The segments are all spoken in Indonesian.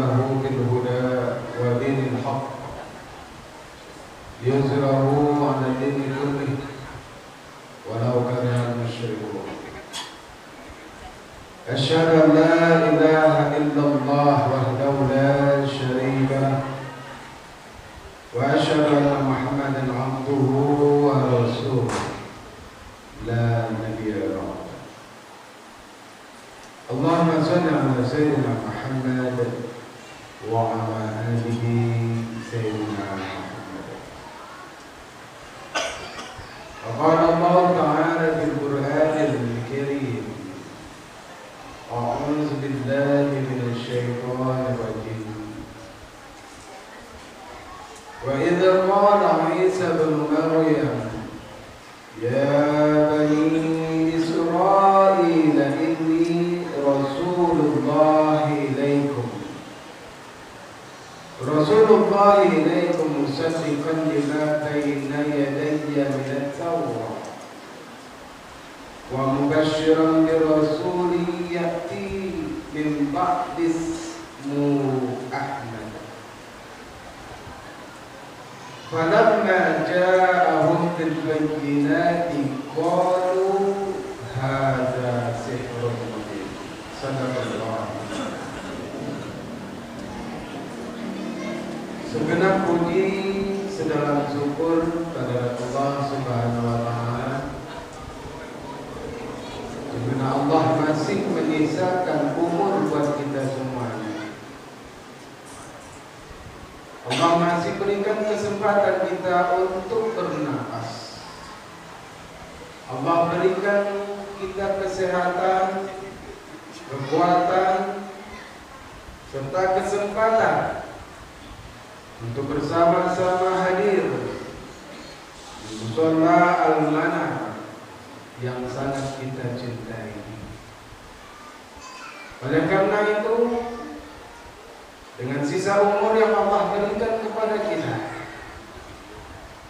ورسوله بالهدى ودين الحق ليظهره على الدين كله ولو كره المشركون. أشهد أن لا إله إلا الله وحده لا شريك له وأشهد أن محمدا عبده ورسوله لا نبي له. اللهم صل على سيدنا محمد وعلى آله سيدنا محمد. وقال الله تعالى في القرآن الكريم: أعوذ بالله من الشيطان الرجيم. وإذ قال عيسى بن مريم يا بني إسرائيل إني رسول الله إليكم مصدقا لما بين يدي من التوراة ومبشرا برسول يأتي من بعد اسمه أحمد. فلما جاءهم بالبينات قالوا هذا سحر مبين. صدق الله. Segenap puji, sedalam syukur pada Allah Subhanahu wa Ta'ala, di mana Allah masih menyisakan umur buat kita semuanya. Allah masih berikan kesempatan kita untuk bernapas. Allah berikan kita kesehatan, kekuatan, serta kesempatan untuk bersama-sama hadir di mushola Al-Manah yang sangat kita cintai. Oleh karena itu, dengan sisa umur yang Allah berikan kepada kita,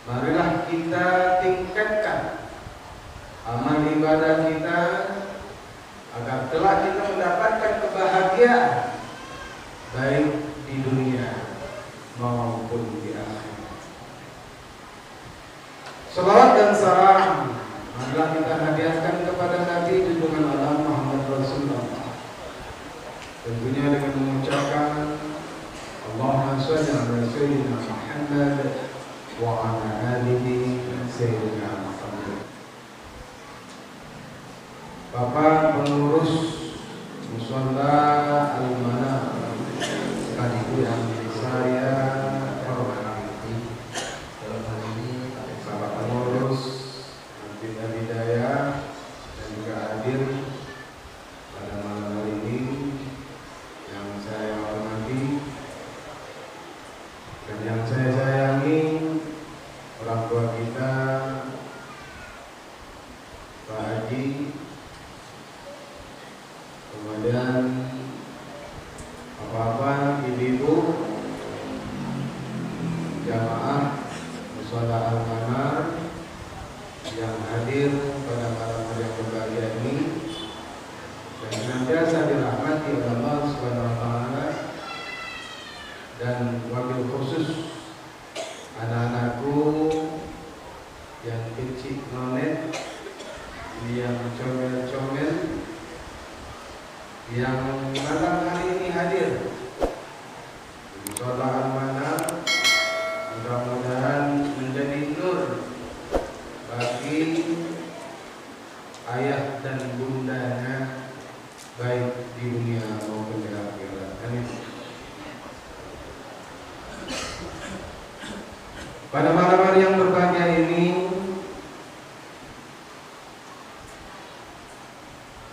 marilah kita tingkatkan amal ibadah kita agar kelak kita mendapatkan kebahagiaan baik di dunia maupun di akhirat. Salawat dan salam marilah kita hadiahkan kepada Nabi junjungan alam Muhammad Rasulullah, tentunya dengan mengucapkan Allahumma shalli ala sayyidina Muhammad wa ala alihi sayyidina Muhammad. Bapak pengurus mushola Al-Manah sekaligus yang saya hormati, dalam hal ini Bapak pengurus Bina Hidayah dan juga hadir pada malam hari ini yang saya hormati dan yang saya sayangi, orang tua kita Pak Haji, kemudian bapak-bapak, ibu-ibu, jamaah mushola Al-Manah yang hadir pada malam hari yang berbahagia ini dan senantiasa dirahmati oleh Allah Subhanahu wa Ta'ala, dan wabil khusus anak-anakku yang kecil nonet, yang comel-comel, yang malam hari ini hadir di mushola Al-Manah. Mudah-mudahan menjadi nur bagi ayah dan bundanya baik di dunia maupun di akhirat. Amin. Pada malam hari yang berbahagia ini,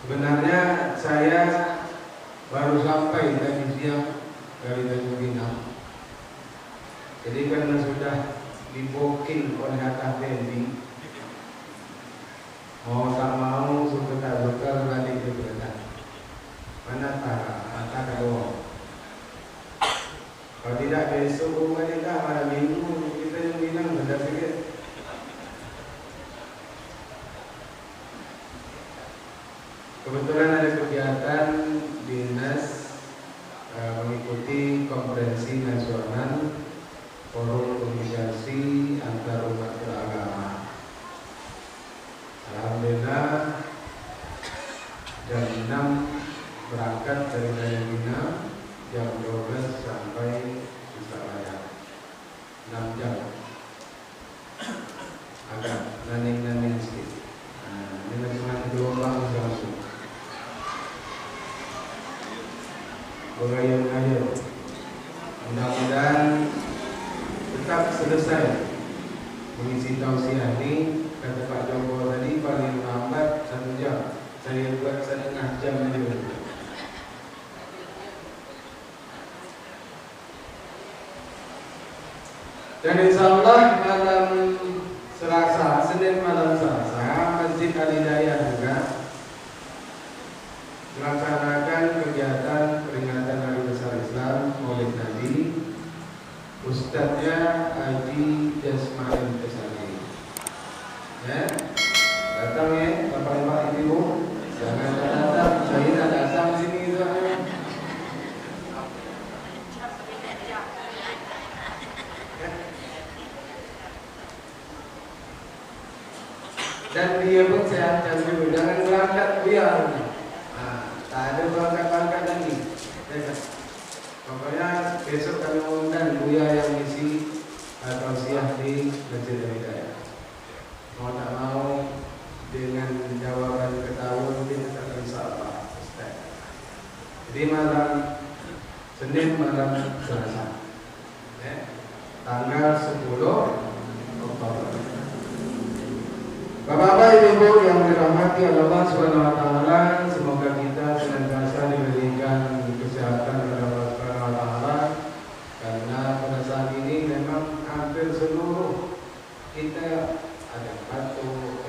sebenarnya saya baru sampai tadi siang dari Tanjung Pinang. Jadi karena sudah diboking oleh Hatta Fendi, mau tak mau suka tak suka balik ke Belanda. Mana tak kalau tidak besok balik dah malam minggu kita yang bilang sudah sikit. Kebetulan ada kegiatan dinas mengikuti konferensi nasional forum komunikasi antar umat beragama. Alhamdulillah jam 6 berangkat dari Dayamina, jam 12 sampai Surabaya, 6 jam. Agak naning-naning sedikit. Ini cuma gelombang langsung. Berayun-ayun. Mudah-mudahan tetap selesai mengisi tausiah ini. Kata Pak Joko tadi paling lambat 1 jam. Saya buat 1,5 jam aja. Dan insyaallah malam Selasa, Senin malam Selasa, Masjid Al-Hidayah juga melaksanakan kegiatan peringatan Hari Besar Islam Maulid Nabi. Ustadznya Haji Jasmail Kesari. Ya, datang ya, bapak-bapak ibu, jangan datang, saya tidak datang sini soalnya. Dan dia pun sehatkan dulu, jangan berangkat biar. Tak ada berangkat-berangkat lagi. Pokoknya besok kami mengundang Buya yang isi tausiah di Masjid Al-Hidayah. Mau tak mau dengan jawaban ketahuan kita tak bisa apa. Jadi malam Senin malam Selasa, tanggal 10 Oktober. Bapak-bapak, ibu yang dirahmati Allah Subhanahu wa taala, semoga kita senantiasa diberikan kesehatan oleh Allah Subhanahu wa taala, karena pada saat ini memang hampir seluruh kita ada batuk,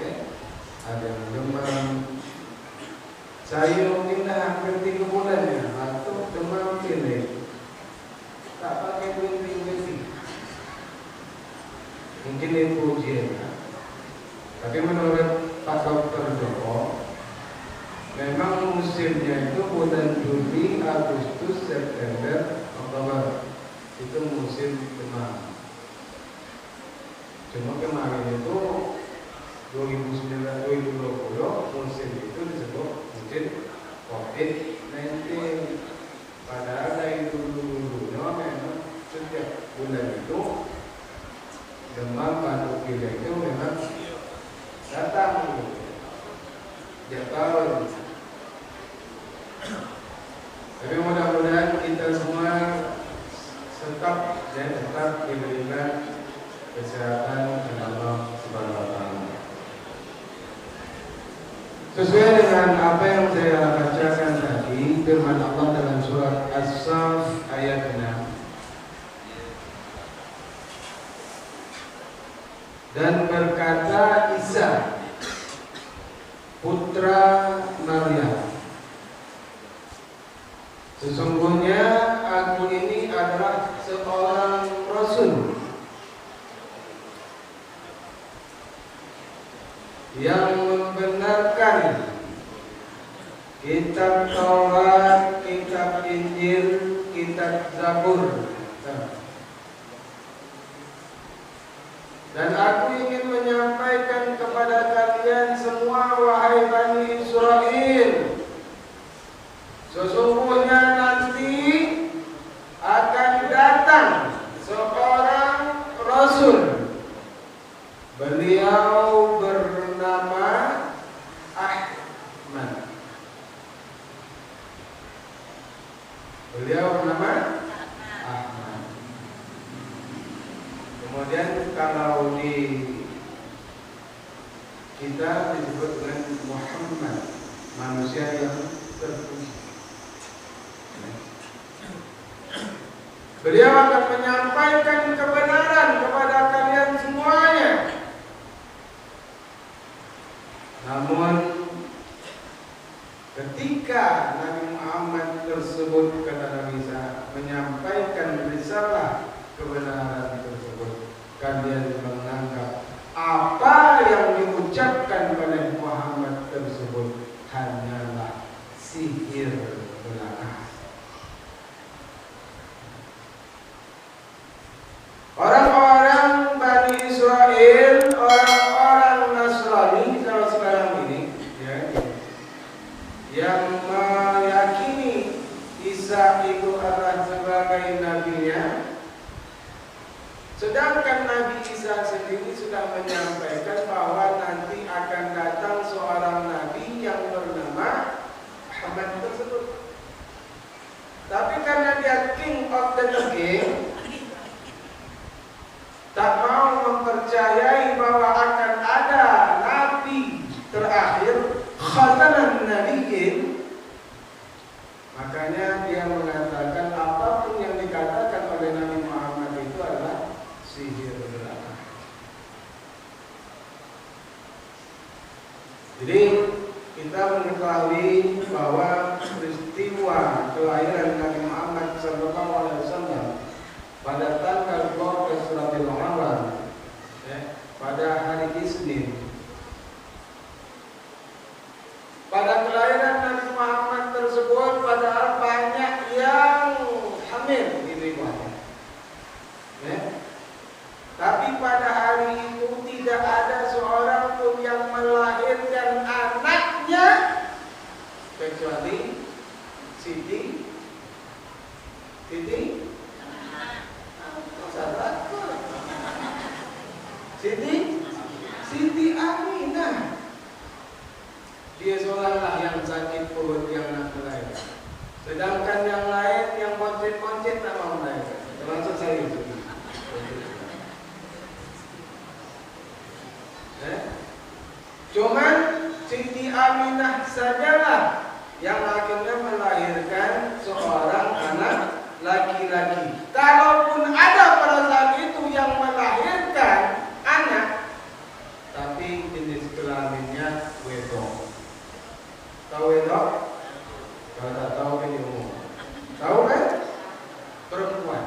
ada yang demam. Saya mungkin dah hampir 3 bulan ya, batuk, demam, pilek. Tak pakai berhenti-berhenti. Mungkin itu ujian. Tapi menurut Pak Dr. Joko, memang musimnya itu bulan Juli, Agustus, September, Oktober. Itu musim demam. Cuma kemarin itu 2020 musim itu disebut musim COVID-19. Padahal dari dulu-dulunya memang setiap bulan itu demam, batuk, pilek itu memang datang tiap tahun. Tapi mudah-mudahan kita semua tetap diberikan kesehatan oleh Allah Subhanahu wa taala. Sesuai dengan apa yang saya bacakan tadi, firman Allah dalam surat As-Saff ayat 6. Dan berkata Isa putra Maryam, sesungguhnya aku ini adalah seorang rasul yang membenarkan kitab Taurat, kitab Injil, kitab Zabur. Dan aku ingin menyampaikan kepada kalian semua, wahai Bani Israel, sesungguhnya nanti akan datang seorang rasul. Beliau bernama Ahmad. Beliau bernama Ahmad. Kemudian kalau di kita disebut dengan Muhammad, manusia yang terpuji. Beliau akan menyampaikan kebenaran kepada kalian semuanya. Namun ketika Nabi Muhammad tersebut, kata Nabi Isa, menyampaikan risalah kebenaran tersebut, kalian menganggap apa yang diucapkan oleh Muhammad tersebut hanyalah sihir belaka. menyampaikan bahwa nanti akan datang seorang nabi yang bernama Muhammad tersebut. Tapi karena dia king of the king, tak mau mempercayai bahwa akan ada nabi terakhir, khataman nabiyyin, makanya dia mengatakan apapun yang dikatakan oleh Nabi Muhammad itu adalah sihir belaka. Jadi kita mengetahui bahwa peristiwa kelahiran Nabi Muhammad SAW pada tanggal 12 Rabiul Awal, pada hari Isnin. Pada kelahiran Nabi Muhammad tersebut, padahal banyak yang hamil di riwayat. Tapi pada hari itu tidak ada seorang pun yang melahirkan anaknya kecuali Siti. Siti Aminah. Dia seoranglah yang sakit perut yang nak melahirkan. Sedangkan yang lain yang poncet-poncet tak mau melahirkan. Termasuk saya itu. Cuman Siti Aminah sajalah yang akhirnya melahirkan seorang anak laki-laki. Kalaupun ada pada saat itu yang melahirkan anak, tapi jenis kelaminnya wedok. Tahu wedok? Kalau tak tahu kan umum. Tahu kan? Perempuan.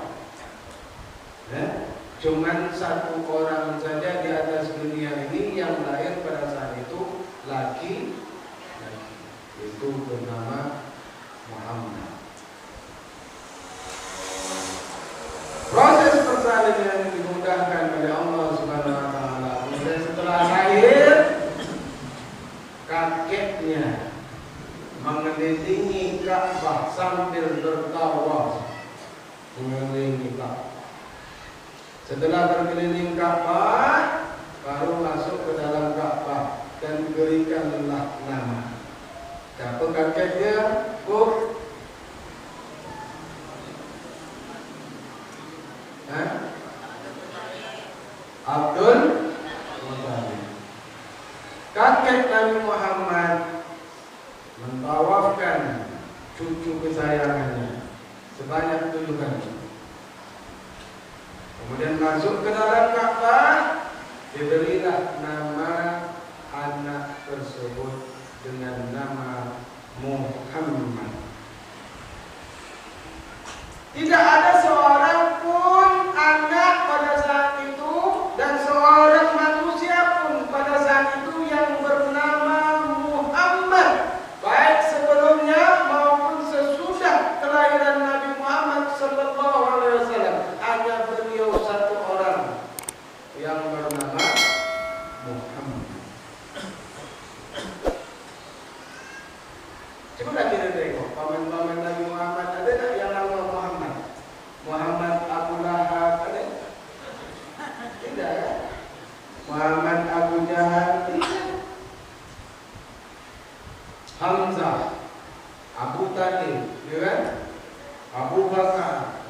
Cuman satu orang saja di atas dunia ini yang lahir pada saat itu laki, itu bernama Muhammad. Proses persalinan dimudahkan oleh Allah Subhanahu wa taala. Kemudian setelah lahir, kakeknya mengelilingi Ka'bah sambil bertawaf mengelilingi Ka'bah. Setelah berkeliling Ka'bah, baru masuk ke dalam Ka'bah dan diberikanlah nama. Siapa kakeknya? Abdul Muttalib. Kakek Nabi Muhammad mentawafkan cucu kesayangannya sebanyak 7 kali. Kemudian masuk ke dalam Ka'bah, diberilah nama anak tersebut dengan nama Muhammad. Tidak ada seorang pun anak pada saat itu dan seorang manusia pun pada saat itu yang bernama Muhammad, baik sebelumnya maupun sesudah kelahiran Nabi Muhammad sallallahu alaihi wasallam. Hanya beliau satu orang yang bernama Muhammad. Coba kita tengok paman-paman Nabi Muhammad, ada tak yang nama Muhammad? Muhammad Abu Lahab ada? Tidak ya? Muhammad Abu Jahal tidak. Hamzah, Abu Talib, ya kan? Abu Bakar,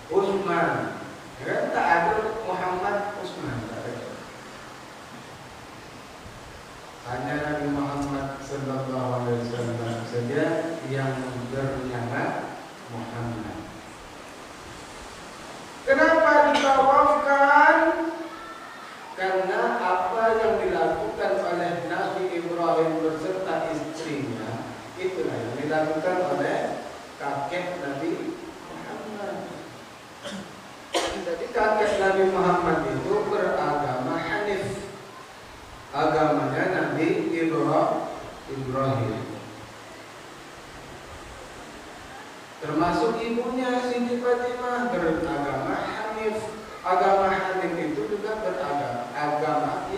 Utsman, ya kan? Tak ada Muhammad Utsman, tak ada. Hanya Nabi Muhammad sallallahu alaihi wasallam saja yang bernama Muhammad. Kenapa ditawafkan? Karena apa yang dilakukan oleh Nabi Ibrahim beserta istrinya, itulah yang dilakukan oleh kakek Nabi Muhammad. Jadi kakek Nabi Muhammad itu beragama Hanif. Agamanya Nabi Ibrahim. Termasuk ibunya Siti Fatimah beragama Hanif. Agama Hanif itu juga beragama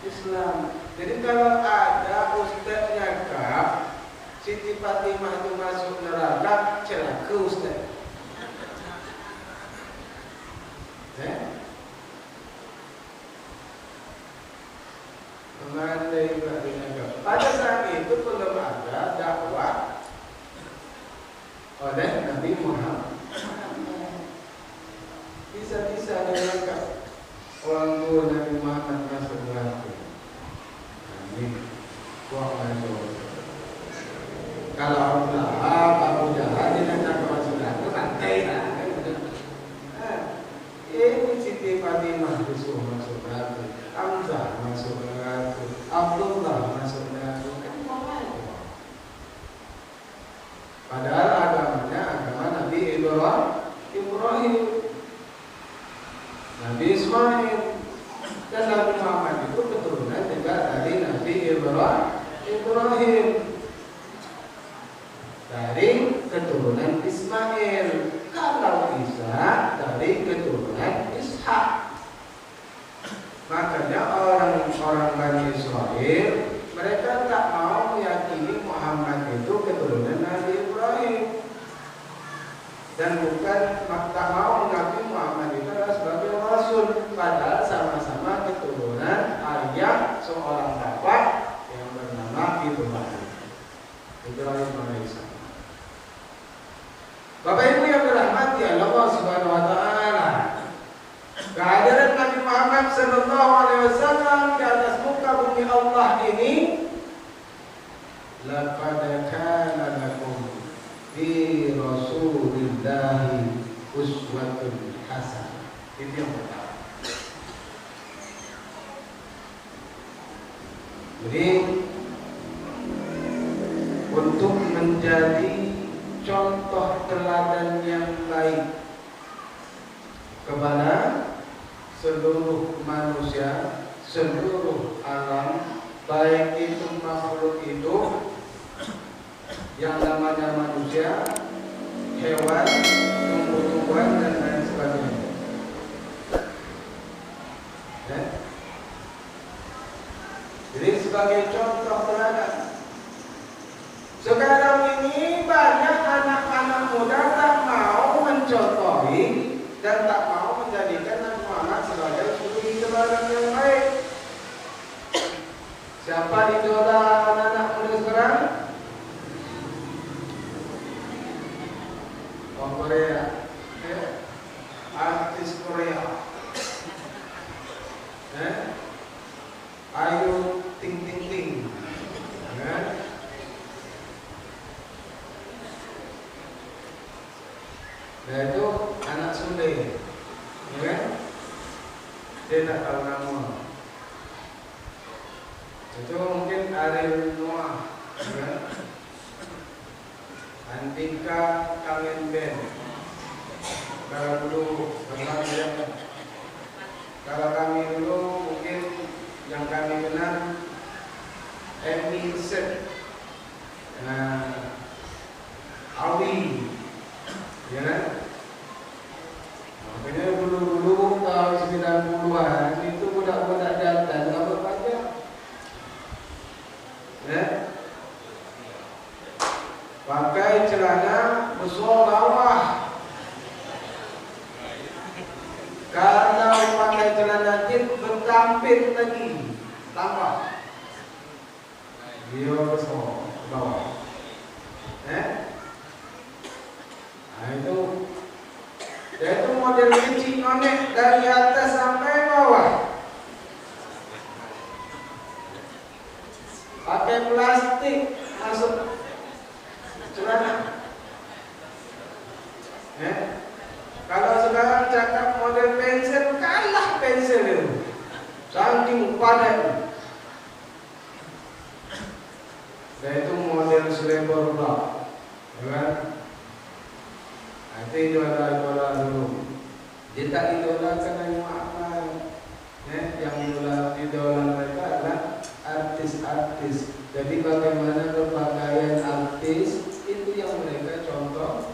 Islam. Jadi kalau ada ustaznya kaf, Siti Fatimah itu masuk neraka, celaka ustaz. Nabi Muhammad. Bisa-bisa ada orang tua Nabi Muhammad masuk neraka. Ini kuat masuk. Kalau Abdullah, Abu Jahal dia nak masuk neraka, rantai lah. Ini Siti Fatimah disuruh masuk neraka, Hamzah masuk neraka, Abdullah masuk neraka. Kan padahal agamanya agama Nabi Ibrahim, Nabi Ismail, dan Nabi Muhammad itu keturunan juga dari Nabi Ibrahim, dari keturunan Ismail. Kalau Isa dari keturunan Ishak. Makanya orang-orang Bani Israel mereka tak mau meyakini Muhammad itu keturunan Nabi Ibrahim, dan bukan tak mau mengakui Muhammad itu adalah sebagai Rasul, padahal sama-sama keturunan ayah seorang bapak yang bernama Ibrahim alaihissalam. Bapak Ibu yang dirahmati Allah Subhanahu wa taala, kehadiran Nabi Muhammad sallallahu alaihi wasallam di atas muka bumi Allah ini, laqad kana lakum fi Rasulillahi uswatun hasanah. Itu yang pertama. Jadi untuk menjadi contoh teladan yang baik kepada seluruh manusia, seluruh alam, baik itu makhluk hidup yang namanya manusia, hewan, tumbuh-tumbuhan, dan lain sebagainya. Jadi sebagai contoh teladan. Sekarang ini banyak anak-anak muda tak mau mencontohi dan tak mau menjadikan Nabi Muhammad sebagai suri teladan yang baik. Siapa idola anak-anak muda sekarang? Orang Korea, artis Korea, Ayu Ting Ting Ting, Nah itu anak Sule, ya kan? Dia tak tahu nama. Itu mungkin Ariel Noah, ya kan? Andika Kangen Ben. Kalau dulu kalau kami dulu mungkin yang kami kenal Emi Set, Awi, ya kan? Makanya dulu-dulu tahun 90-an itu budak-budak jantan rambut panjang, pakai celana besar bawah. Kalau pakai celana jin bertampil lagi, tambah dia besar bawah. Nah itu model kecil nonek dari atas sampai bawah, pakai plastik masuk celana. Kalau sekarang cakap model pensil, kalah pensil itu, saking padat. Dan itu model selebor blok, kan? Itu idola dulu. Dia tak idolakan Nabi Muhammad. Yang idola mereka adalah artis-artis. Jadi bagaimana berpakaian artis itu yang mereka contoh.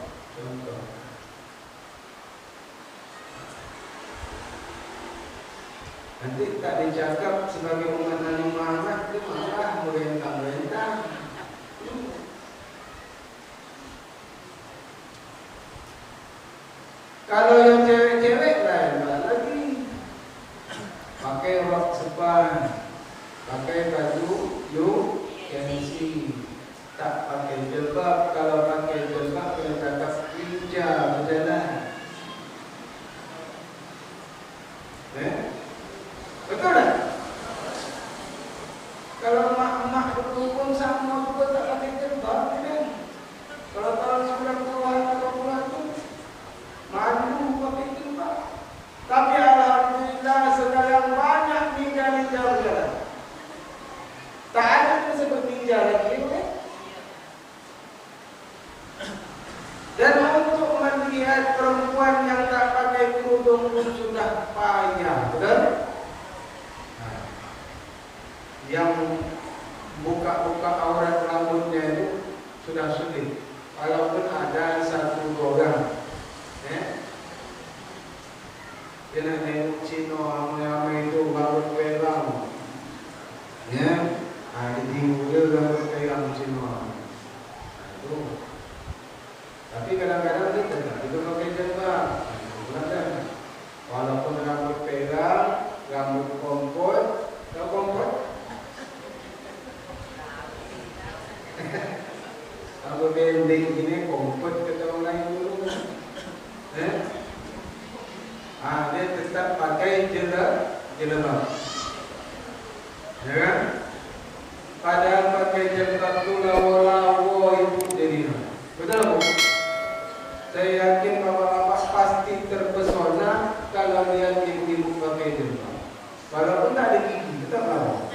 Nanti tak dicakap sebagai umat Nabi Muhammad, itu malah merintah-merintah. Kalau yang cewek-cewek lain lagi, pakai rok sepan, pakai baju UNC, tak pakai jilbab. Kalau pakai jilbab kita cakap kena nengok Cina ramai-ramai itu rambut perang. Ya, ditinggal dia rambut perang Cina. Itu. Tapi kadang-kadang dia tetap itu pakai jilbab. Bukan. Walaupun rambut perang, rambut kompot, tahu kompot? Rambut pendek gini kompot kata orang lain dulu. Dia tetap pakai jilbab. Ya kan? Padahal pakai jilbab tu lawa-lawa itu jadinya. Betul tak? Saya yakin bapak-bapak pasti terpesona kalau lihat ibu-ibu pakai jilbab. Walaupun tak ada gigi, tetap lawa.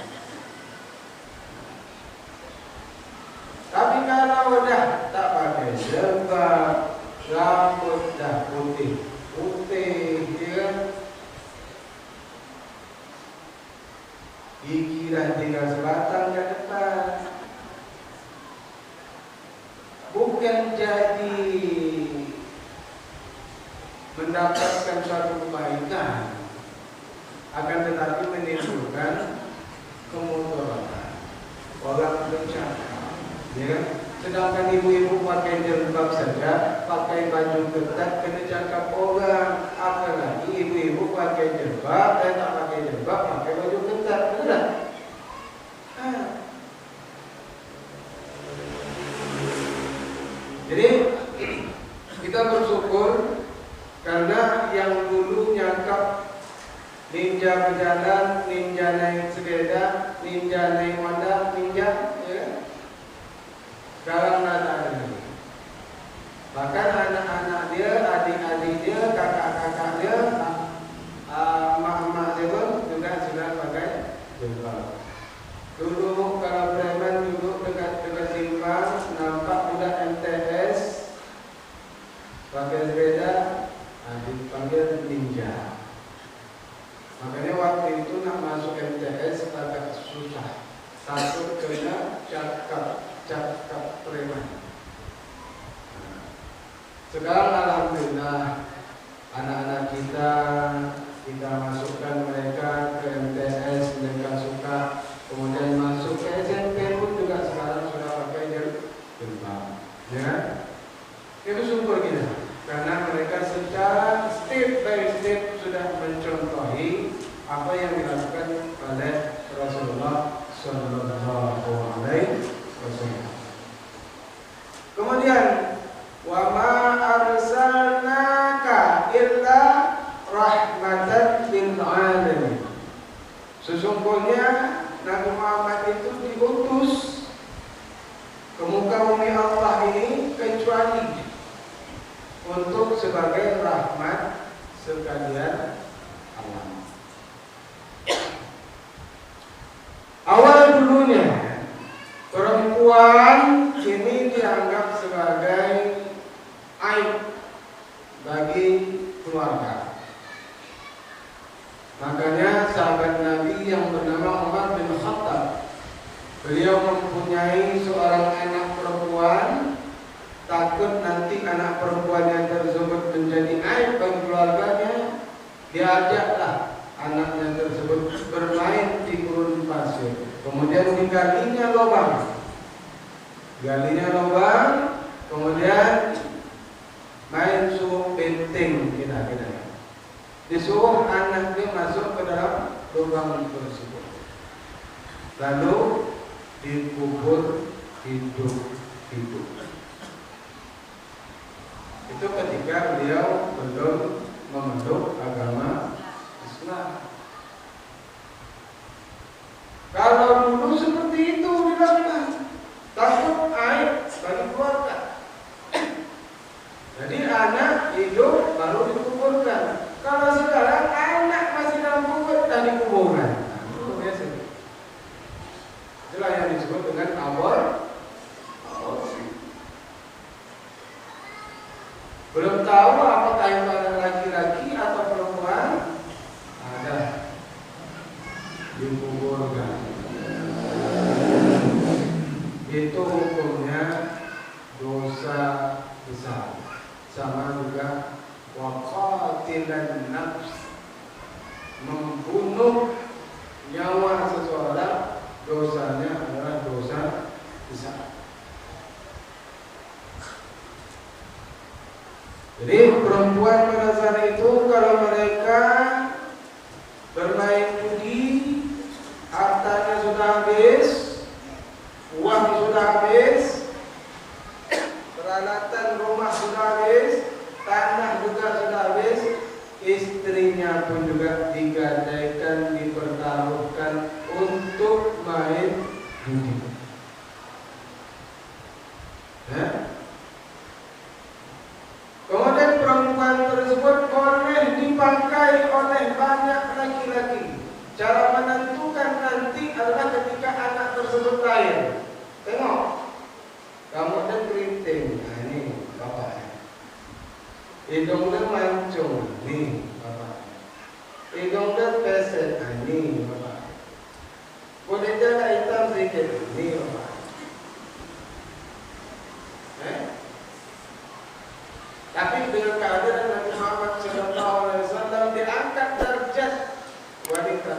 Tapi kalau dah tak pakai jilbab, rambut dah putih, ya. Gigi dah tinggal sebatang ke depan. Bukan jadi mendapatkan suatu kebaikan, akan tetapi menimbulkan kemudaratan. Orang bercakap, ya. Sedangkan ibu-ibu pakai jilbab saja, pakai baju ketat, kena cakap orang. Apalagi ibu-ibu pakai jilbab dan tak pakai jilbab, pakai baju ketat, betul? Jadi kita bersyukur karena yang dulu nyangkap ninja berjalan, ninja naik sepeda, ninja naik Honda, ninja, ya. Sekarang tak ada lagi. Bahkan anak-anak dia, adik-adik dia, kakak-kakak dia, mak-mak dia pun juga sudah pakai jilbab. Dulu kalau preman duduk dekat simpang, nampak budak MTS pakai sepeda, dipanggil ninja. Makanya waktu itu nak masuk MTS agak susah. Satu kena cakap preman. Sekarang alhamdulillah anak-anak kita masukkan mereka ke MTS, mereka suka. Kemudian masuk ke SMP pun juga sekarang sudah pakai jilbab. Ya, itu syukur kita karena mereka secara step by step sudah mencontohi apa yang dilakukan oleh Rasulullah Sallallahu Alaihi Wasallam. Kemudian, wa ma arsalnaka illa rahmatan lil alamin. Sesungguhnya Nabi Muhammad itu diutus ke muka bumi Allah ini kecuali untuk sebagai rahmat sekalian alam. Awal dulunya perempuan ini dianggap sebagai aib bagi keluarga. Makanya sahabat Nabi yang bernama Umar bin Khattab, beliau mempunyai seorang anak perempuan, takut nanti anak perempuannya tersebut menjadi aib bagi keluarganya, diajaklah anaknya tersebut bermain di gurun pasir. Kemudian digalinya lubang, kemudian main suruh benteng kira-kira. Disuruh anak dia masuk ke dalam lubang tersebut, lalu dikubur hidup. Itu ketika beliau belum memeluk agama Islam. Kalau dulu seperti itu dilakukan, takut aib bagi keluarga. Jadi anak hidup baru dikuburkan. Kalau sekarang anak masih dalam kubur dan dikuburkan, itu biasa. Itulah yang disebut dengan aborsi. Belum tahu apakah itu anak laki-laki atau perempuan, ada dikuburkan. Itu hukumnya dosa besar. Sama juga waqatilan nafs membunuh nyawa seseorang, dosanya adalah dosa besar. Jadi perempuan pada saat itu kalau mereka bermain judi, hartanya sudah habis, uang sudah habis, peralatan rumah sudah habis, tanah juga sudah habis, istrinya pun juga digadaikan, dipertaruhkan untuk main judi. Kemudian perempuan tersebut boleh dipakai oleh banyak laki-laki. Cara menentukan nanti adalah ketika anak tersebut lahir. Tengok, kamu dan keriting, nah ini bapaknya. Hidungnya mancung, nih bapaknya. Hidungnya pesek, nah ini bapaknya. Kulitnya agak hitam sedikit, nih bapaknya. Tapi dengan keadaan Nabi Muhammad SAW diangkat derajat wanita.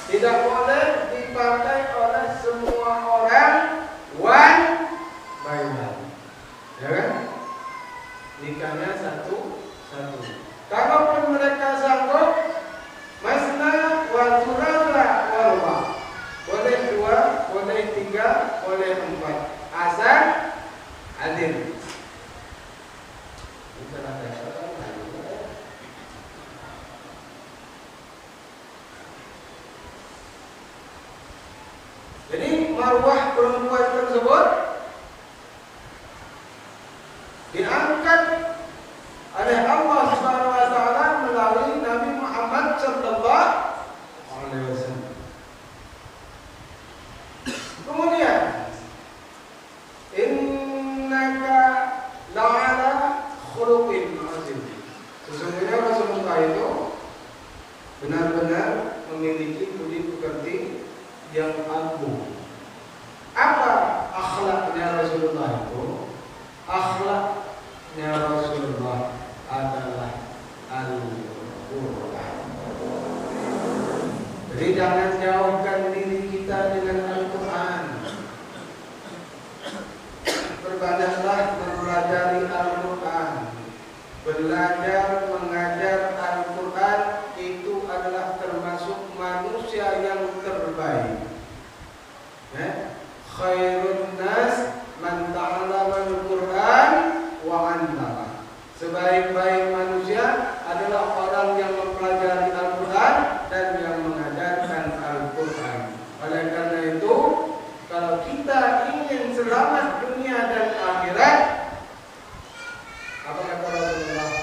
Tidak boleh dipakai oleh semua orang one by one. Ya kan? Nikahnya satu-satu. Kalaupun mereka sanggup, masna wa thulatha wa ruba'. Boleh 2, boleh 3, boleh 4. Asal adil. Jadi marwah perempuan tersebut diangkat oleh Allah Subhanahu wa taala melalui Nabi Muhammad sallallahu alaihi wasallam. Kemudian innaka la'ala khuluqin azim. Sesungguhnya Rasulullah itu benar-benar memiliki budi pekerti yang agung. Apa akhlaknya Rasulullah itu? Akhlaknya Rasulullah adalah Al-Quran. Jadi jangan jauhkan diri kita dengan Al-Quran. Berbanyaklah mempelajari Al-Quran. Belajar mengajar Al-Quran itu adalah termasuk manusia yang terbaik. Khairun nas man ta'allama al-Quran wa 'allama. Sebaik-baik manusia adalah orang yang mempelajari Al-Quran dan yang mengajarkan Al-Quran. Oleh karena itu, kalau kita ingin selamat dunia dan akhirat, apa kata Rasulullah?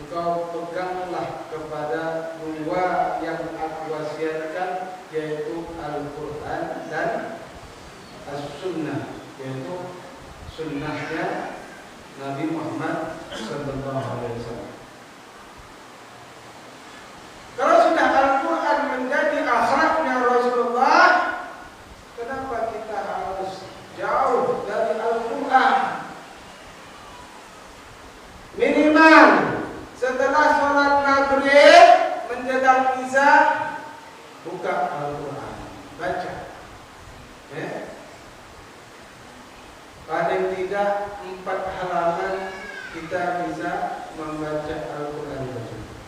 Engkau peganglah kepada 2 yang aku wasiatkan, yaitu Al-Quran dan As-Sunnah, yaitu sunnahnya Nabi Muhammad sallallahu alaihi wasallam. Kalau sudah Al-Quran menjadi akhlaknya Rasulullah, kenapa kita harus jauh dari Al-Quran? Minimal setelah sholat maghrib menjelang isya, buka Al-Quran, baca. Paling tidak 4 halaman kita bisa membaca Al-Quran tersebut.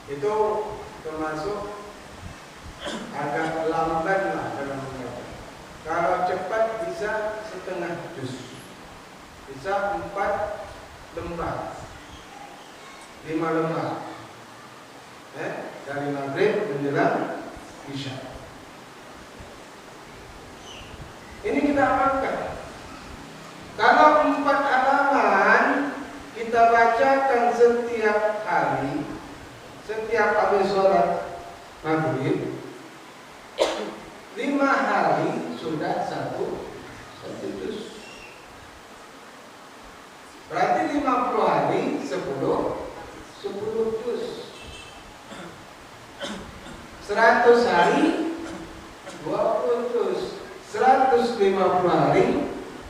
Itu termasuk agak lambat lah dalam membaca. Kalau cepat bisa setengah juz, bisa 4 lembar, 5 lembar, dari maghrib menjelang isya. Ini kita amalkan. Kalau 4 halaman kita bacakan setiap hari, setiap habis sholat maghrib, 5 hari sudah satu juz. Berarti 50 hari 10 juz. 100 hari 20 juz. 150 hari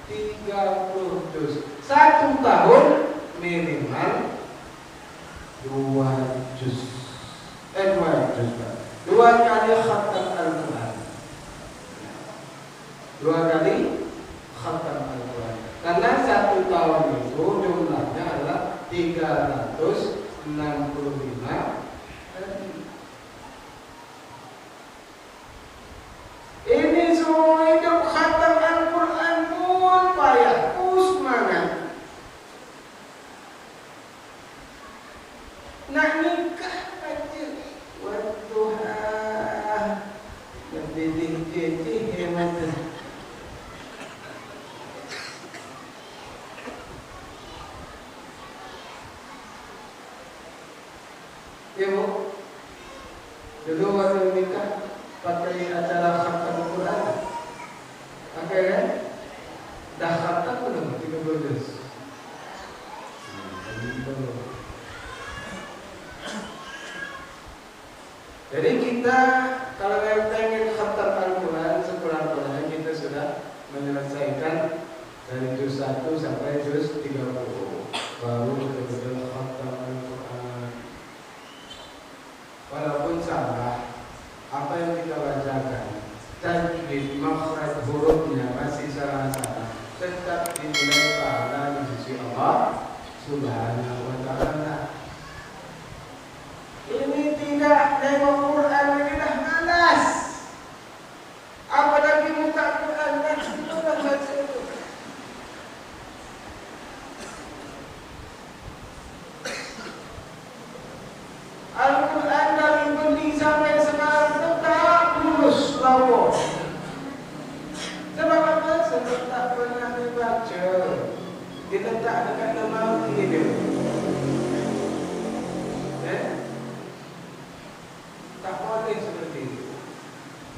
30 juz. 1 tahun minimal 2 juz. 2 juz, Pak. 2 kali khatam Al-Quran. 2 kali khatam Al-Quran. Karena 1 tahun itu jumlahnya adalah 365 hari. Ini semua hidup khatam Al-Quran pun payah, semangat. Nak nikah aja, waduh, lebih hemat. Ya Bu, dulu waktu nikah pakai acara khatam Al-Quran, akhirnya dah khatam belum 30 juz. Jadi kita kalau pengen khatam Al-Quran sekurang-kurangnya kita sudah menyelesaikan dari juz 1 sampai juz 30, baru betul-betul khatam Al-Quran. Walaupun salah apa yang kita bacakan, tajwid, makhraj, hurufnya masih salah-salah, tetap dinilai pahala di sisi Allah Subhanahu wa ta'ala. Ini tidak nengok Quran ini dah malas. Apalagi muka Quran dan sudah baca itu. Al-Quran dari beli sampai sekarang tetap lulus lawa. Sebab apa? Sebab tak pernah dibaca. Diletak dekat lemari dia. Tak boleh seperti itu.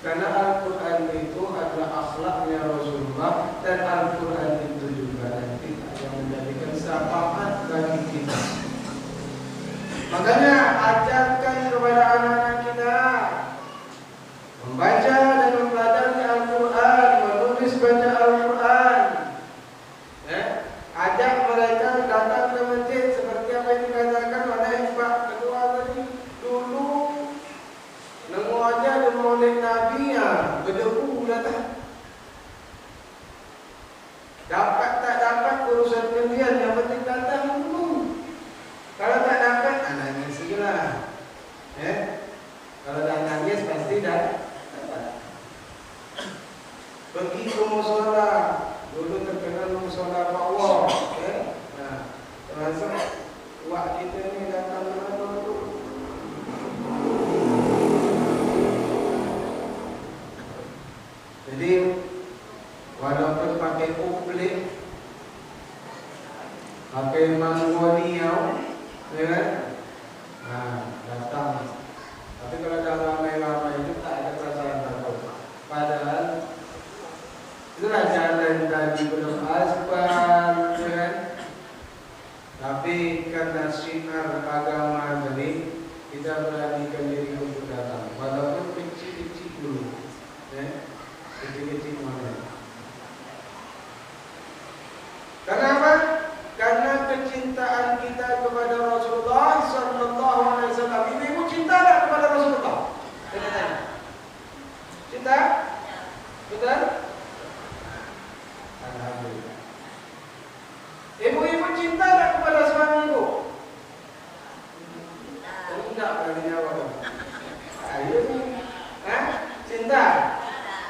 Karena Al-Quran itu adalah akhlaknya Rasulullah, dan Al-Quran itu juga nanti yang menjadikan syafaat bagi kita. Makanya ajarkan kepada anak-anak kita membaca dan mempelajari Al-Quran, menulis baca Al-Quran. Ajak mereka datang ke masjid seperti apa yang dikatakan oleh Pak Ketua tadi. Dulu nemu aja ada maulid Nabi ya, berdebu datang. Dapat tak dapat urusan kalian, yang penting datang dulu. Kalau tak dapat, nangis sajalah. Kalau dah nangis pasti dah dapat. Pergi ke musola, dulu terkenal musola Allah. Nah, termasuk wak kita ni datang mana dulu. Jadi walaupun pakai kuplik, pakai manggoniau, ya kan? Nah, datang. Tapi kalau dah ramai-ramai itu tak ada perasaan takut. Padahal itulah jalan tadi belum aspal, ya kan? Tapi karena syiar agama tadi, kita beranikan diri untuk datang. Walaupun kecil-kecil dulu, ya. Kecil-kecil mana? Kenapa? Karena kecintaan kita kepada Rasulullah Sallallahu Alaihi Wasallam. Ibu cinta tak kepada Rasulullah? Cinta? Betul? Alhamdulillah. Ibu-ibu cinta tak kepada suami ibu? Tidak, berani jawab. Ayo nih, cinta.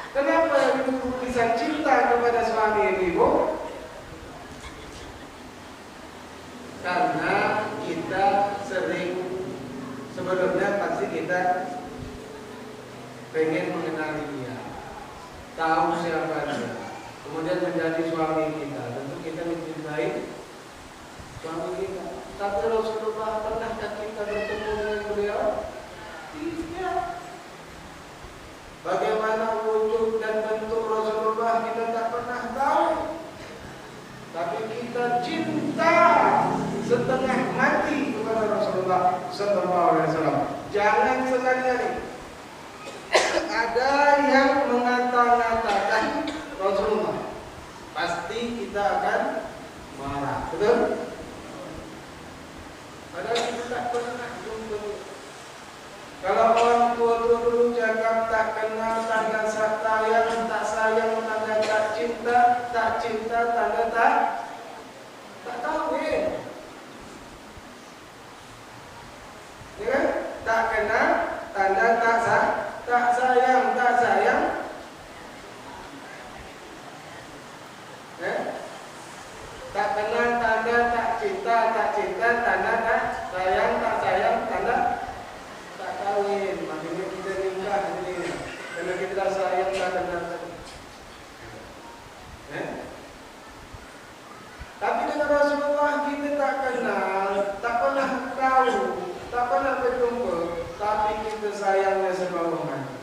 Kenapa ibu bisa cinta kepada suami ibu? Karena kita sering, sebelumnya pasti kita pengen mengenali dia, tahu siapa dia, kemudian menjadi suami kita. Tentu kita mencintai suami kita. Tapi Rasulullah pernahkah kita bertemu dengan beliau? Tidak. Bagaimana wujud dan bentuk Rasulullah kita tak pernah tahu. Tapi kita cinta setengah mati kepada Rasulullah Sallallahu Alaihi Wasallam. Jangan sekali-kali ada yang mengata-ngatakan Rasulullah, pasti kita akan marah, betul? Padahal kita tak pernah Tak kenal tanda tak cinta, tanda tak sayang, tanda tak kawin. Makanya kita nikah ini karena kita sayang tak kenal. Tapi dengan Rasulullah kita tak kenal, tak pernah tahu, tak pernah berjumpa, tapi kita sayangnya sebagai mati.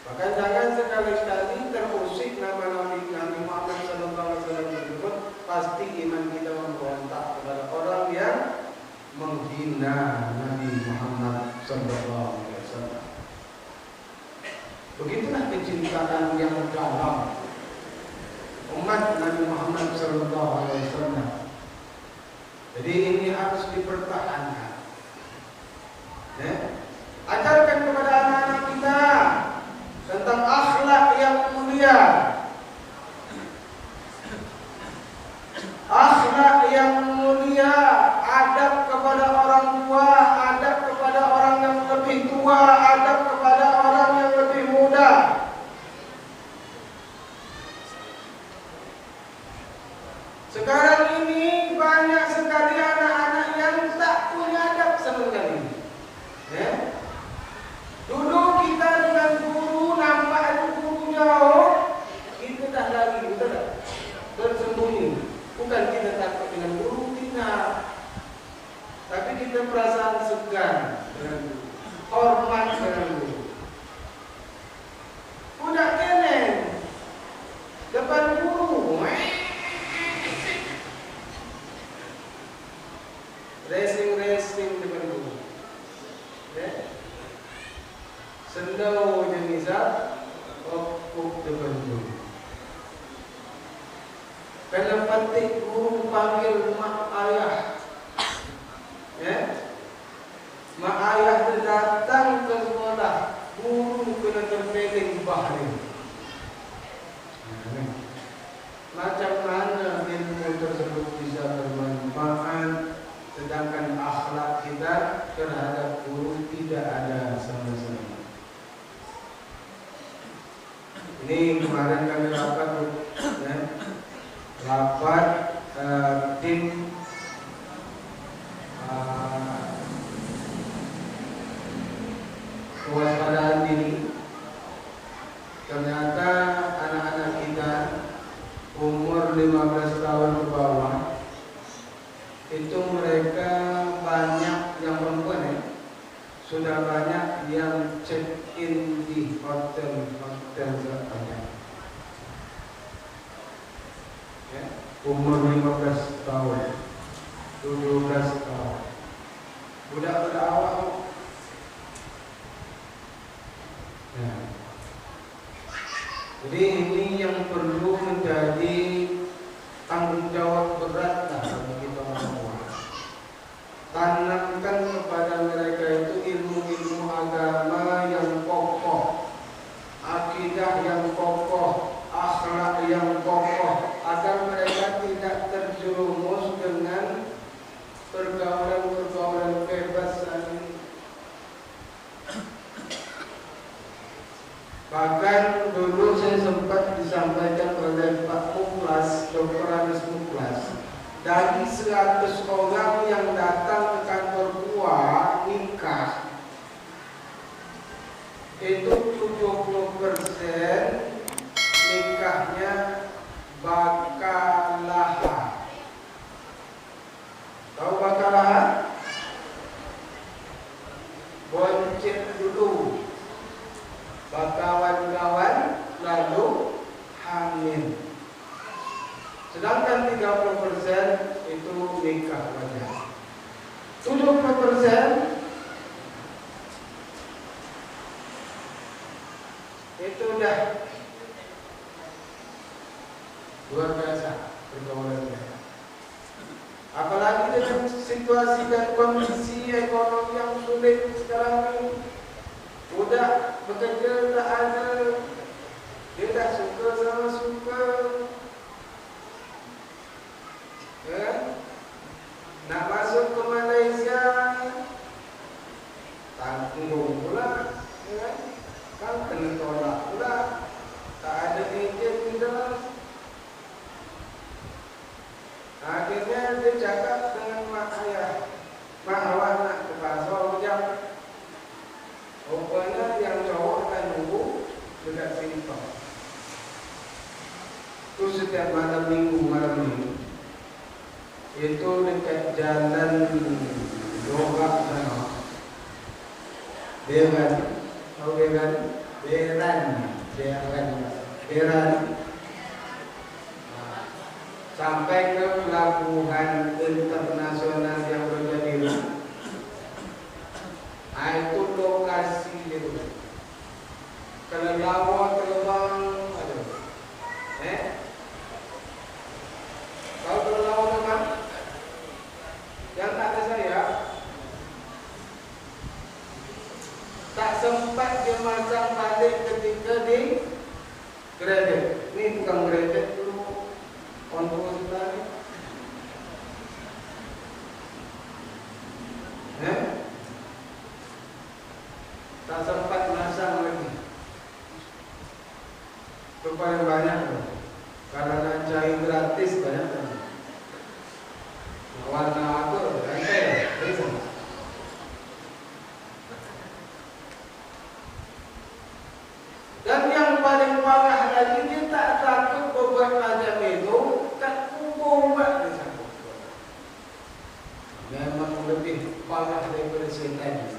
Bahkan jangan sekali-kali terusik nama Nabi Muhammad SAW tersebut, pasti iman kita memberontak kepada orang yang menghina Nabi Muhammad SAW. Begitulah kecintaan yang dalam umat Nabi Muhammad SAW. Jadi ini harus dipertahankan. Ajarkan kepada anak-anak kita tentang akhlak yang mulia, adab kepada orang tua, adab kepada orang yang lebih tua, adab kepada orang yang lebih muda. Sekarang ini banyak sekali anak-anak yang tak punya adab sama sekali. Dulu kita dengan guru nampak itu guru jauh, kita tak lagi, betul tak? Tersembunyi. Bukan kita takut dengan guru, tidak. Tapi kita perasaan segan dengan guru, hormat dengan guru. Budak keneng depan guru, racing depan guru. Sendau jenisah okuk depan guru. Karena penting guru panggil mak ayah. Mak ayah datang ke sekolah, guru kena terpeling bahaya. Macam mana ilmu tersebut bisa bermanfaat, sedangkan akhlak kita terhadap guru tidak ada sama sekali. Ini kemarin kami rapat tim kewaspadaan dini. Ternyata anak-anak kita umur 15 tahun ke bawah itu mereka banyak yang perempuan sudah banyak yang check in di hotel banyak. Umur 15 tahun, 17 tahun, budak-budak awak. Jadi ini yang perlu menjadi tanggung jawab berat bagi kita orang tua. Tanamkan kepada mereka itu ilmu-ilmu agama yang kokoh, akidah yang kokoh, akhlak yang kokoh, agar mereka tidak terjerumus dengan pergaulan-pergaulan bebas ini. Bahkan dulu saya sempat disampaikan oleh Pak Muklas, Dr. Anis Muklas, dari 100 orang yang datang ke kantor gua nikah, itu 70% nikahnya bakalaha. Tahu bakalaha? Bonceng dulu, bakawan-kawan, lalu hamil. Sedangkan 30% itu nikah wajar. 70% itu dah luar biasa pergaulannya. Apalagi dengan situasi dan kondisi ekonomi yang sulit sekarang ini, budak bekerja tak ada, dia dah suka sama suka. Nak masuk ke Malaysia, tanggung pula, kan kena tolak pula, tak ada ejen di dalam. dia cakap dengan mak ayah, mak awak nak ke pasar jam. Rupanya yang cowok akan nunggu dekat simpang. Itu setiap malam minggu itu dekat jalan Dorak sana. Beran, tahu Beran? Beran. Sampai ke pelabuhan internasional yang berjadilah. Itu lokasi itu. Kelelawar terbang, aduh. Tahu kelelawar terbang? Yang tak ada saya. Tak sempat dia masang balik ketika di geredek. Ini tukang geredek dulu. Kontrol sebelah ni. Tak sempat masang lagi. Supaya banyak. Kalau nak cari gratis banyak. Warna apa? Rantai. Dan yang paling parah lagi, dia tak takut beban macam itu, tak kubur buat dia sanggup. Memang lebih parah daripada setan.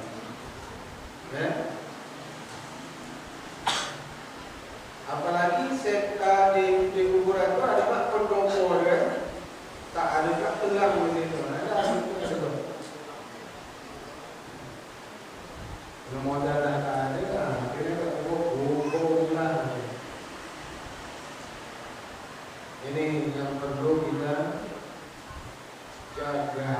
Apalagi setan di kuburan itu ada pendopo kan? Tak ada tak telang begitu. Ada sebab. Kalau modal dah tak ada, akhirnya tak kubur lah. Ini yang perlu kita jaga.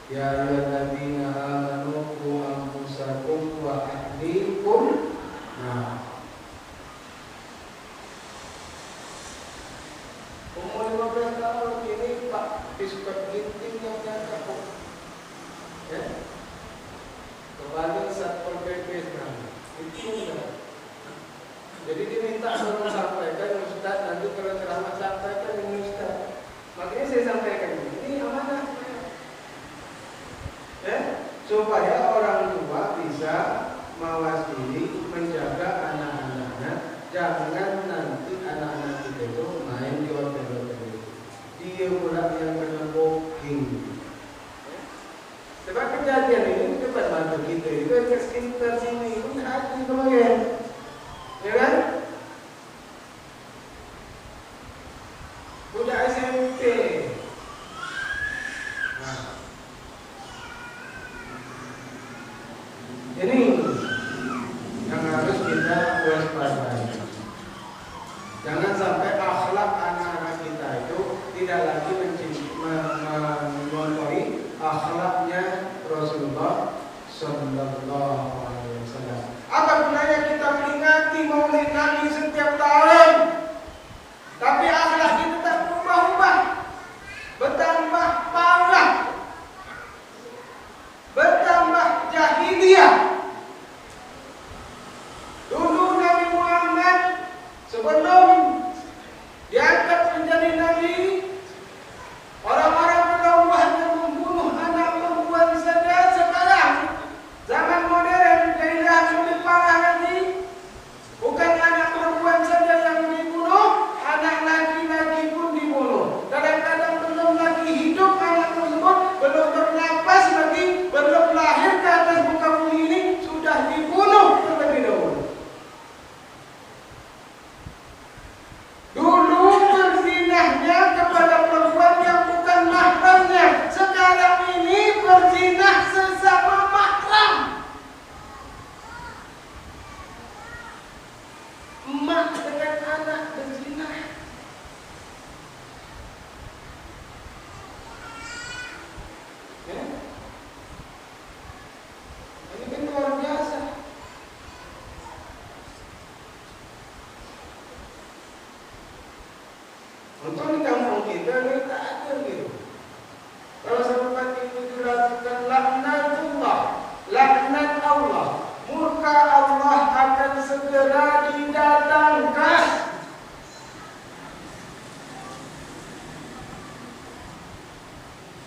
Ya ayyuhalladzina amanu qu anfusakum wa ahlikum. Nah, umur 15 tahun ini Pak Biskuit Ginting yang cakap. Kembali Satpol PP sekarang. Itu enggak. Jadi diminta tolong sampaikan Ustaz, nanti kalau ceramah sampaikan dengan Ustaz. Makanya saya sampaikan ini amanah. Supaya orang tua bisa mawas diri, menjaga anak-anaknya. Jangan nanti anak-anak kita itu main di hotel-hotel itu. Dia pula yang kena booking. Sebab kejadian ini depan mata kita itu dekat sekitar sini itu hati kemarin. Ya kan? Budak SMP. Nah. Ini yang harus kita waspadai. Jangan sampai akhlak anak-anak kita itu tidak lagi mencontohi akhlaknya Rasulullah Sallallahu Alaihi Wasallam. Apa gunanya kita peringati Maulid Nabi setiap tahun, tapi akhlak kita tak berubah-ubah, bertambah parah, bertambah jahiliyah. Dulu Nabi Muhammad sebelum diangkat menjadi Nabi, orang-orang berdakwah dan membunuh anak perempuan saja. Sekarang zaman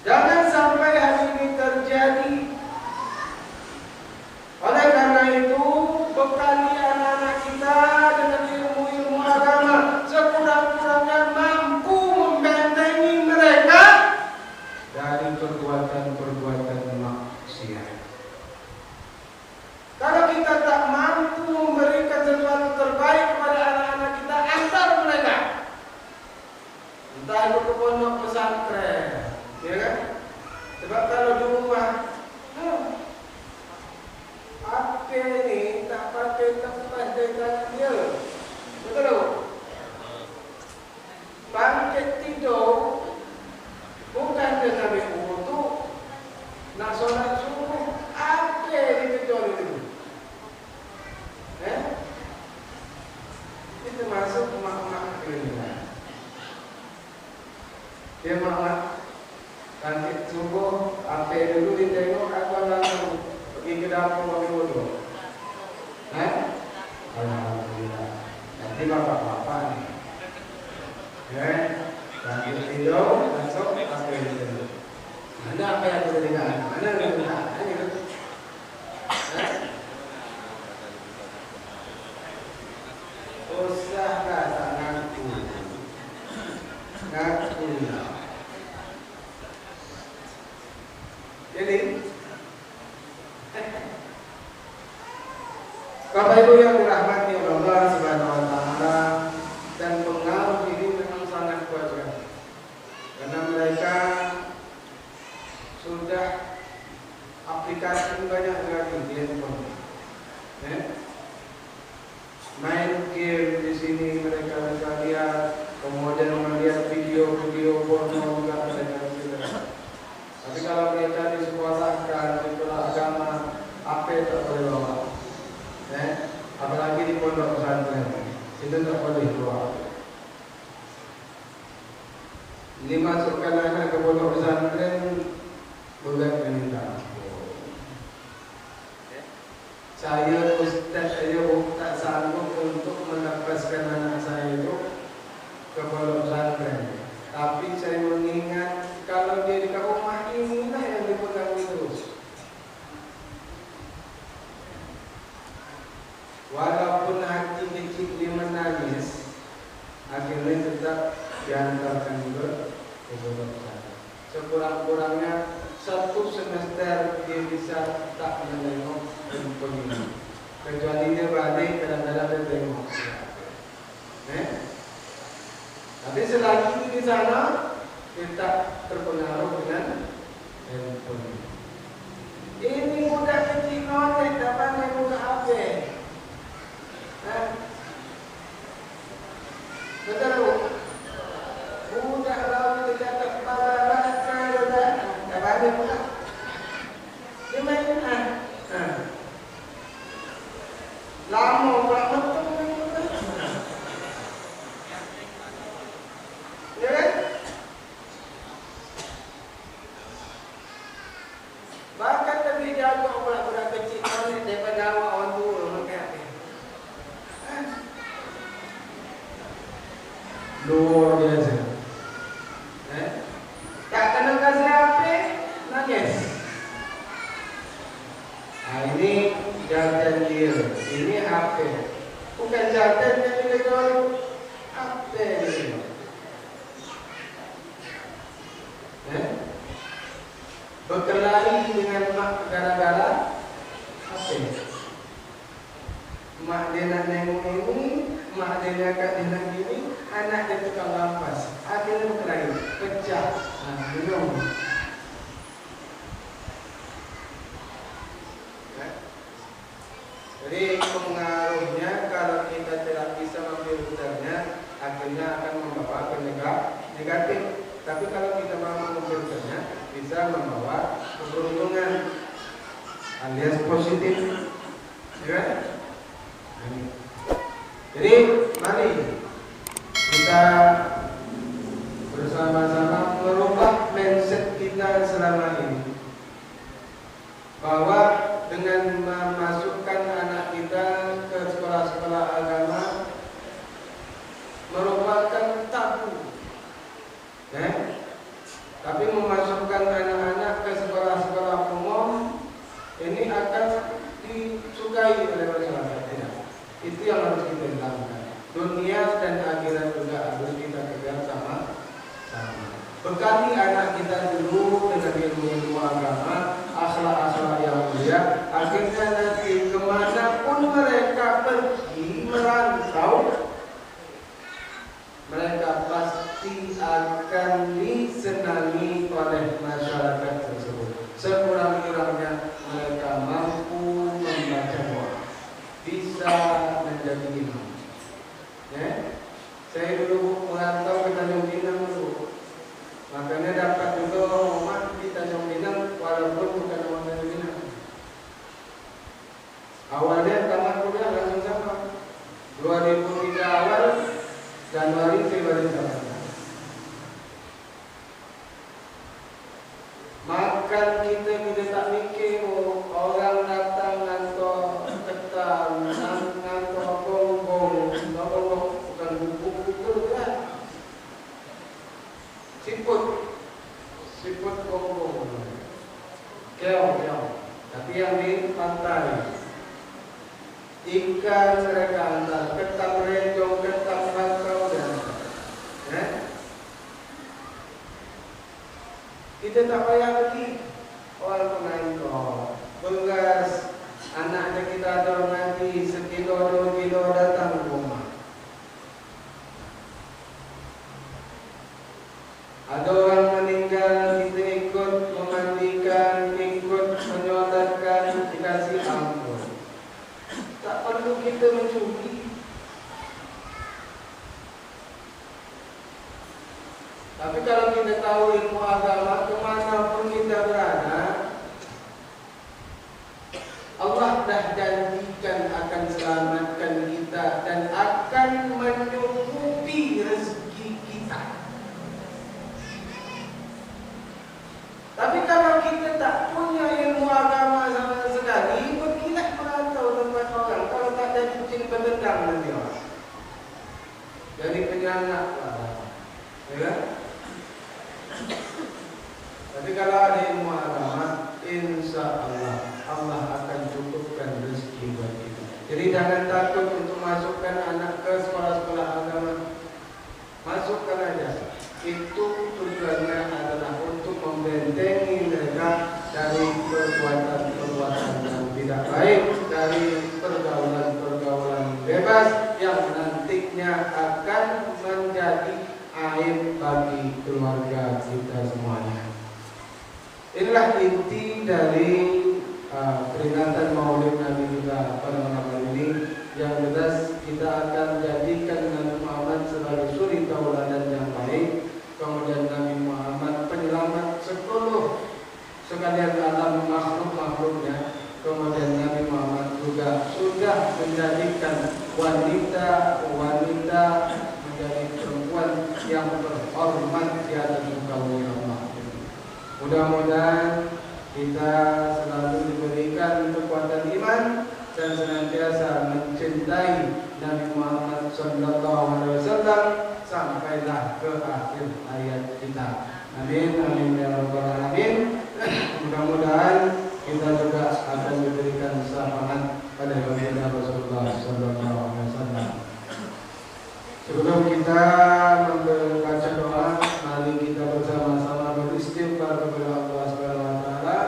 Jangan sampai hal ini terjadi. Oleh karena itu, bekali anak-anak kita dengan ilmu-ilmu agama sekurang-kurangnya mampu membentengi mereka dari perbuatan-perbuatan maksiat. Kalau kita tak mampu memberikan sesuatu terbaik kepada anak-anak kita, antar mereka. Entah itu ke pondok pesantren, ya kan? Sebab kalau di rumah, apa ni tak pakai tempat dengan dia, betul tak? Bangkit tidur bukan dengan ambil wudu, nak solat subuh, apa dia tidur itu? Itu masuk mak-mak kriminal. Dia mak-mak bangkit subuh, apa dulu ditengok apa langsung pergi ke dapur ambil wudu. Alhamdulillah. Nanti bapak-bapak ni, bangkit tidur, masuk apa yang itu? Mana apa yang boleh dengar? Mana yang dengar? Usahlah tak ngaku. Ngaku lah. Jadi, Bapak Ibu yang dirahmati oleh Allah Subhanahu Wa Taala, dan pengaruh ini memang sangat kuat sekali, karena mereka sudah aplikasi banyak sekali di handphone. Main game di sini mereka lihat, kemudian melihat video-video porno juga mereka lihat. Tapi kalau mereka disuasahkan di agama, apa tak boleh bawa. Apalagi di pondok pesantren, itu tak boleh keluar. Ini masukkan anak ke pondok pesantren, bukan minta. Saya ustaz saya tak sanggup untuk melepaskan anak saya itu ke pondok pesantren. Tapi saya mengingat kalau dia di rumah inilah yang dipegang terus. Walaupun hati kecil dia menangis, akhirnya tetap diantarkan ke pondok pesantren. Sekurang-kurangnya 1 semester dia bisa tak menengok handphone ini. Kecuali dia balik kadang-kadang dia tengok. Tapi selagi di sana dia tak terpengaruh dengan handphone. Ini budak kecil nonek tak pandai buka HP. Betul. Budak lawan dia kata kepala tak pandai buka. Dia main lama pula betul. Ya kan? Bahkan lebih jago budak-budak kecil ni daripada awak orang tua makan. Luar biasa. Tak kena kasih HP, nangis. Ini jantan dia, ini HP. Bukan jantan yang dilegal, HP ini. Berkelahi dengan mak gara-gara HP. Mak dia nak nengok ini, mak dia nak nak gini, anak dia tukang lampas. Akhirnya berkelahi, pecah, minum. Jadi pengaruhnya kalau kita tidak bisa memfilternya, akhirnya akan membawa ke negatif. Tapi kalau kita mampu memfilternya, bisa membawa keberuntungan alias positif. Ya? Jadi mari kita bersama-sama merubah mindset kita selama ini, bahwa dengan memasukkan anak kita ke sekolah-sekolah agama merupakan tabu. Tapi memasukkan anak kita dulu dengan ilmu agama, akhlak-akhlak yang mulia, akhirnya nanti kemanapun mereka pergi merantau, mereka pasti akan disenangi oleh masyarakat tersebut. Sekurang-kurangnya mereka mampu membaca doa, bisa menjadi imam. Ya? Saya dulu merantau ke Tanjung Pinang dulu, makanya dapat juga umat di Tanjung Pinang walaupun bukan orang Tanjung Pinang. Awalnya tamat kuliah langsung sama 2003 awal Januari Februari sama. Makan kita tak mikir orang datang ngantor ketan, ngantor bongbong, bukan bubuk kan? Siput bongbong, keong. Tapi yang di pantai, ikan mereka antar, ketan renjong, ketan bakau dan kita tak payah lagi orang pengantor beras, anaknya kita ada nanti 1 kilo 2 kilo datang ke rumah. Ada orang meninggal, kita ikut memandikan, ikut menyolatkan, dikasih ampun. Tak perlu kita mencuri. Tapi kalau kita tahu ilmu agama, kemanapun kita berada, Allah dah janjikan akan selamatkan kita dan akan menyukupi rezeki kita. Tapi kalau kita tak punya ilmu agama sama sekali, pergilah merantau tempat orang. Kalau tak ada kucing bertendang nanti orang. Jadi penyangak lah, ya. Tapi kalau ada ilmu agama, insya Allah Allah akan cukupkan rezeki buat kita. Jadi jangan takut untuk masukkan anak ke sekolah-sekolah agama. Masukkan aja. Itu tujuannya adalah untuk membentengi mereka dari perbuatan-perbuatan yang tidak baik, dari pergaulan-pergaulan bebas yang nantinya akan menjadi aib bagi keluarga kita semuanya. Inilah inti dari peringatan Maulid Nabi kita pada malam ini. Yang jelas kita akan jadikan Nabi Muhammad sebagai suri tauladan yang baik. Kemudian Nabi Muhammad penyelamat sekalian alam makhluk-makhluknya. Kemudian Nabi Muhammad juga sudah menjadikan wanita menjadi perempuan yang terhormat di atas muka bumi Allah. Mudah-mudahan kita selalu diberikan kekuatan iman dan senantiasa mencintai Nabi Muhammad SAW sampailah ke akhir hayat kita. Amin, amin ya rabbal alamin. Mudah-mudahan kita juga akan diberikan syafaat pada baginda Rasulullah SAW. Sebelum kita membaca doa, mari kita bersama-sama beristighfar kepada Allah Subhanahu wa taala.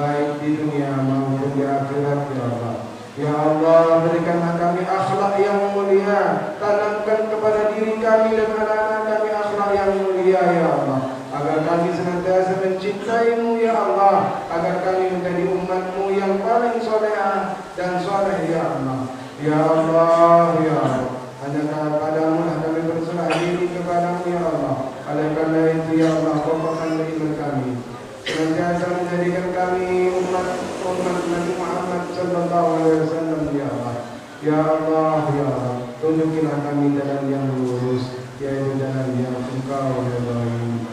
baik di dunia maupun di akhirat ya Allah. Ya Allah, berikanlah kami akhlak yang mulia, tanamkan kepada diri kami dan anak-anak kami akhlak yang mulia ya Allah, agar kami senantiasa mencintai-Mu ya Allah, agar kami menjadi umat-Mu yang paling solehah dan soleh ya Allah. Ya Allah, ya Allah, hanya kepadamu lah kami berserah diri kepadamu ya Allah. Oleh karena itu ya Allah, kokohkanlah iman kami, senantiasa menjadikan kami umat Nabi Muhammad sallallahu alaihi wasallam ya Allah. Ya Allah, ya Allah, tunjukilah kami jalan yang lurus, yaitu jalan yang Engkau ridhai.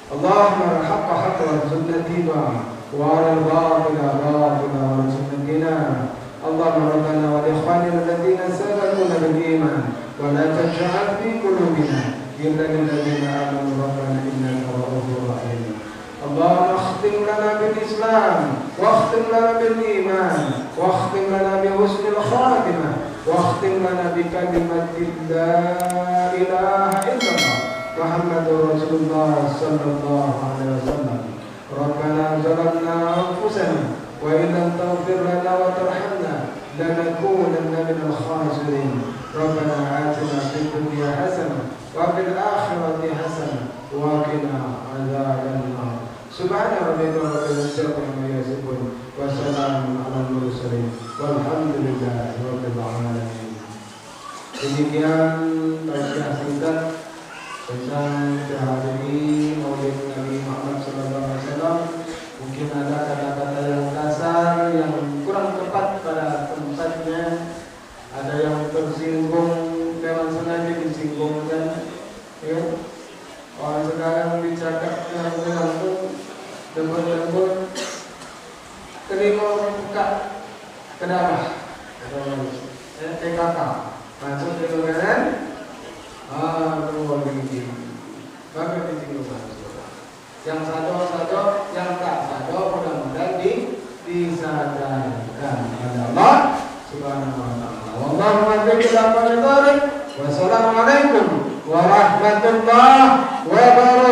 Allahumma haqqa haqqa warzuqna tibaa wa 'alal batila batila warzuqna jinana. Allahumma rabbana wa li ikhwanina alladhina sabaquna bil iman wa la taj'al fi qulubina ghillan lil ladzina amanu rabbana innaka ra'ufur rahim. اللهم اختم لنا بالإسلام واختم لنا بالإيمان واختم لنا بحسن الخاتمة واختم لنا بكلمة لا إله إلا الله محمد رسول الله صلى الله عليه وسلم. ربنا ظلمنا أنفسنا وإن لم تغفر لنا وترحمنا لنكونن من الخاسرين. ربنا آتنا في الدنيا حسنة وفي الآخرة حسنة وقنا عذاب النار. Subhana rabbika rabbil izzati amma yasifun wa salamun alal mursalin walhamdulillahi rabbil alamin. Demikian tausiah singkat tentang dihadiri Maulid Nabi Muhammad sallallahu alaihi wasallam. Mungkin ada kata-kata yang kasar yang kurang tepat pada tempatnya, ada yang tersinggung memang sengaja disinggungkan ya. Orang sekarang dicakapnya langsung lembut-lembut, kelima buka ke darah, TKK masuk ke lengan, keluar gigi, bagai disinggung. Yang satu, yang tak satu, mudah-mudahan disadarkan oleh Allah Subhanahu wa Ta'ala. Wallahu a'lam. Wassalamualaikum warahmatullahi wabarakatuh.